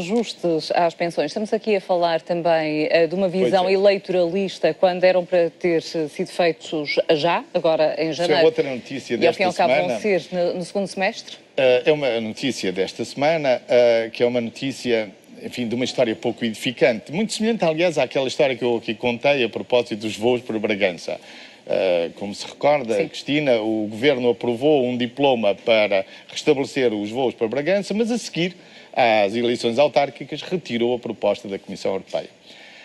Ajustes às pensões. Estamos aqui a falar também de uma visão é. eleitoralista, quando eram para ter sido feitos já, agora em janeiro. Isso é outra notícia desta e ao fim e ao cabo semana. vão ser no segundo semestre? É uma notícia desta semana, que é uma notícia, enfim, de uma história pouco edificante. Muito semelhante, aliás, àquela história que eu aqui contei a propósito dos voos para Bragança. Como se recorda, Sim. Cristina, o Governo aprovou um diploma para restabelecer os voos para Bragança, mas a seguir às eleições autárquicas retirou a proposta da Comissão Europeia.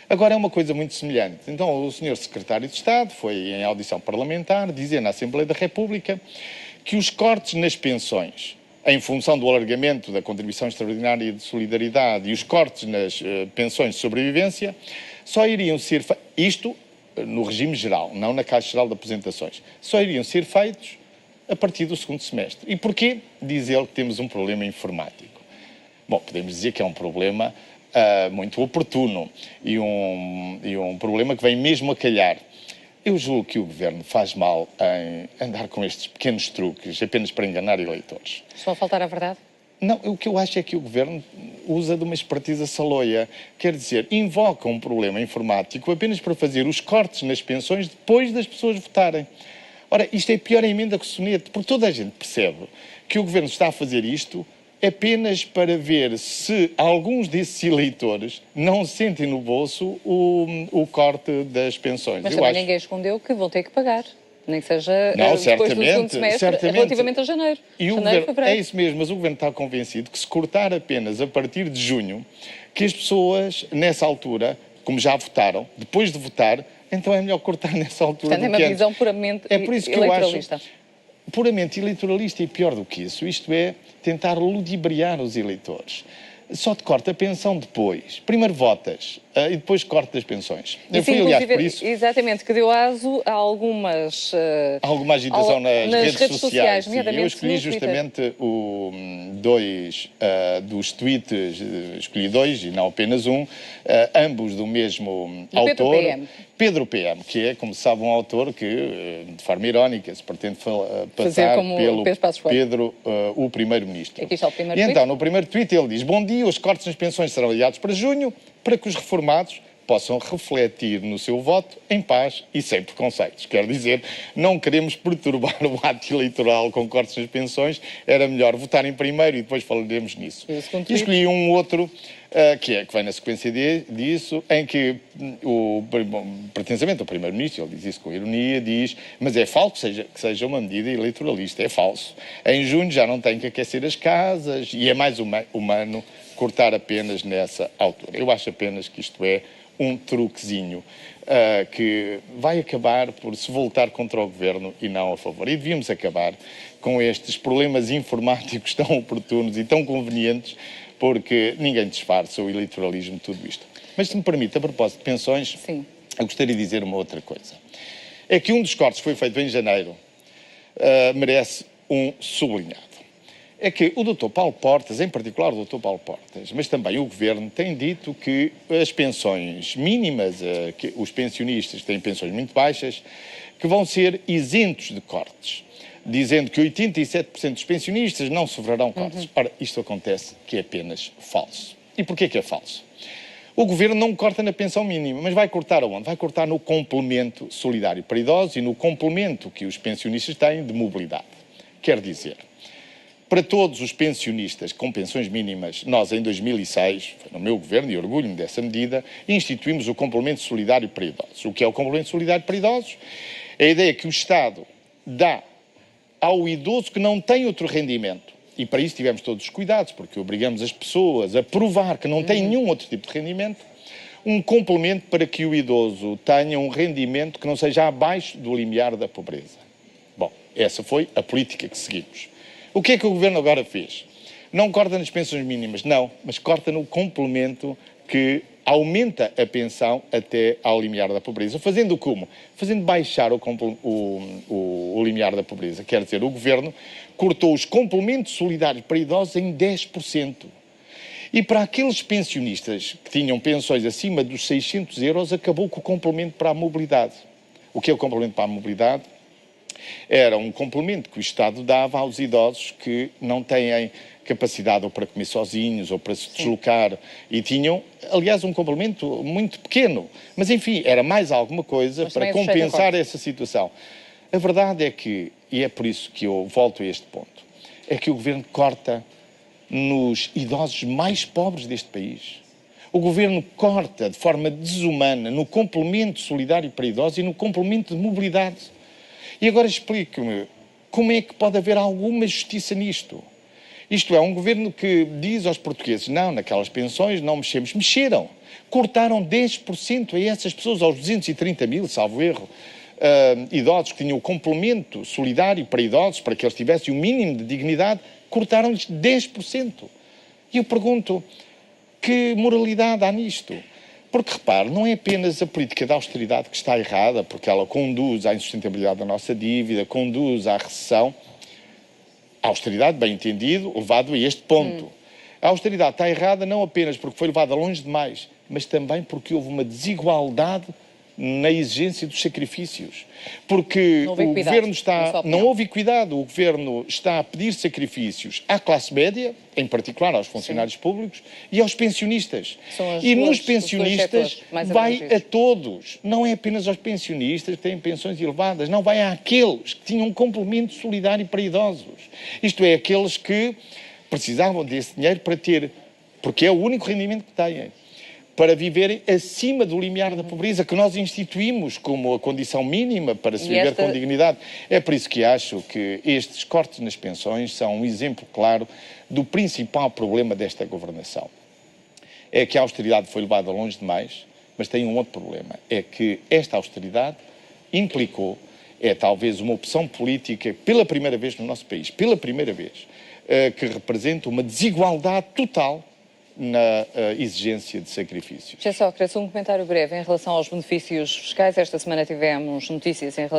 Agora é uma coisa muito semelhante. Então o Sr. Secretário de Estado foi em audição parlamentar dizer na Assembleia da República que os cortes nas pensões, em função do alargamento da contribuição extraordinária de solidariedade e os cortes nas pensões de sobrevivência, só iriam ser feitos, isto no regime geral, não na Caixa Geral de Aposentações, só iriam ser feitos a partir do segundo semestre. E porquê? Diz ele que temos um problema informático. Bom, podemos dizer que é um problema muito oportuno e um problema que vem mesmo a calhar. Eu julgo que o Governo faz mal em andar com estes pequenos truques apenas para enganar eleitores. Estão a faltar à verdade? Não, o que eu acho é que o Governo usa de uma espertice saloia. Quer dizer, invoca um problema informático apenas para fazer os cortes nas pensões depois das pessoas votarem. Ora, isto é pior a emenda que o soneto, porque toda a gente percebe que o Governo está a fazer isto apenas para ver se alguns desses eleitores não sentem no bolso o corte das pensões. Mas também ninguém escondeu que vão ter que pagar. Nem que seja não, depois do segundo semestre, relativamente a janeiro. E janeiro, é isso mesmo, mas o Governo está convencido que se cortar apenas a partir de junho, que as pessoas, nessa altura, como já votaram, depois de votar, então é melhor cortar nessa altura. Portanto, é uma visão puramente eleitoralista. Puramente eleitoralista e pior do que isso, isto é tentar ludibriar os eleitores. Só te corta a pensão depois. Primeiro votas e depois corta as pensões. Eu fui, aliás, por isso... Exatamente, que deu aso a alguma agitação nas redes sociais. Sim, eu escolhi justamente dois dos tweets, escolhi dois e não apenas um, ambos do mesmo autor. Pedro PM, que é, como se sabe, um autor que, de forma irónica, se pretende passar pelo Pedro, o primeiro-ministro. Aqui está o primeiro e tweet. Então, no primeiro tweet ele diz: bom dia, os cortes nas pensões serão adiados para junho, para que os reformados possam refletir no seu voto em paz e sem preconceitos. Quer dizer, não queremos perturbar o ato eleitoral com cortes nas pensões, era melhor votarem primeiro e depois falaremos nisso. E escolhi um outro, que vem na sequência disso, em que pertencimento ao Primeiro-Ministro, ele diz isso com ironia, diz, mas é falso que seja uma medida eleitoralista, é falso. Em junho já não tem que aquecer as casas e é mais humano cortar apenas nessa altura. Eu acho apenas que isto é um truquezinho que vai acabar por se voltar contra o Governo e não a favor. E devíamos acabar com estes problemas informáticos tão oportunos e tão convenientes, porque ninguém disfarça o eleitoralismo de tudo isto. Mas se me permite, a propósito de pensões, sim, eu gostaria de dizer uma outra coisa. É que um dos cortes que foi feito em janeiro merece um sublinhado. É que o Dr. Paulo Portas, em particular o Dr. Paulo Portas, mas também o Governo, tem dito que as pensões mínimas, que os pensionistas que têm pensões muito baixas, que vão ser isentos de cortes, dizendo que 87% dos pensionistas não sofrerão cortes. Ora, isto acontece que é apenas falso. E porquê que é falso? O Governo não corta na pensão mínima, mas vai cortar aonde? Vai cortar no complemento solidário para idosos e no complemento que os pensionistas têm de mobilidade. Quer dizer, para todos os pensionistas com pensões mínimas, nós em 2006, foi no meu governo e orgulho-me dessa medida, instituímos o complemento solidário para idosos. O que é o complemento solidário para idosos? É a ideia que o Estado dá ao idoso que não tem outro rendimento. E para isso tivemos todos os cuidados, porque obrigamos as pessoas a provar que não têm nenhum outro tipo de rendimento, um complemento para que o idoso tenha um rendimento que não seja abaixo do limiar da pobreza. Bom, essa foi a política que seguimos. O que é que o Governo agora fez? Não corta nas pensões mínimas, não, mas corta no complemento que aumenta a pensão até ao limiar da pobreza. Fazendo como? Fazendo baixar o limiar da pobreza. Quer dizer, o Governo cortou os complementos solidários para idosos em 10%. E para aqueles pensionistas que tinham pensões acima dos 600 euros, acabou com o complemento para a mobilidade. O que é o complemento para a mobilidade? Era um complemento que o Estado dava aos idosos que não têm capacidade ou para comer sozinhos ou para se deslocar e tinham, aliás, um complemento muito pequeno. Mas, enfim, era mais alguma coisa para compensar essa situação. A verdade é que, e é por isso que eu volto a este ponto, é que o Governo corta nos idosos mais pobres deste país. O Governo corta de forma desumana no complemento solidário para idosos e no complemento de mobilidade. E agora explique-me, como é que pode haver alguma justiça nisto? Isto é, um Governo que diz aos portugueses, não, naquelas pensões não mexemos. Mexeram. Cortaram 10% a essas pessoas, aos 230 mil, salvo erro, idosos que tinham o complemento solidário para idosos, para que eles tivessem o mínimo de dignidade, cortaram-lhes 10%. E eu pergunto, que moralidade há nisto? Porque, repare, não é apenas a política de austeridade que está errada, porque ela conduz à insustentabilidade da nossa dívida, conduz à recessão. A austeridade, bem entendido, levado a este ponto. A austeridade está errada não apenas porque foi levada longe demais, mas também porque houve uma desigualdade na exigência dos sacrifícios. Porque o Governo está... Não houve equidade. O Governo está a pedir sacrifícios à classe média, em particular aos funcionários públicos, e aos pensionistas. E nos pensionistas vai a todos. Não é apenas aos pensionistas que têm pensões elevadas. Não, vai àqueles que tinham um complemento solidário para idosos. Isto é, aqueles que precisavam desse dinheiro para ter... Porque é o único rendimento que têm. Para viverem acima do limiar da pobreza, que nós instituímos como a condição mínima para se viver com dignidade. É por isso que acho que estes cortes nas pensões são um exemplo claro do principal problema desta governação. É que a austeridade foi levada longe demais, mas tem um outro problema. É que esta austeridade implicou, é talvez uma opção política, pela primeira vez no nosso país, pela primeira vez, que representa uma desigualdade total na exigência de sacrifícios. Já só, queria um comentário breve em relação aos benefícios fiscais. Esta semana tivemos notícias em relação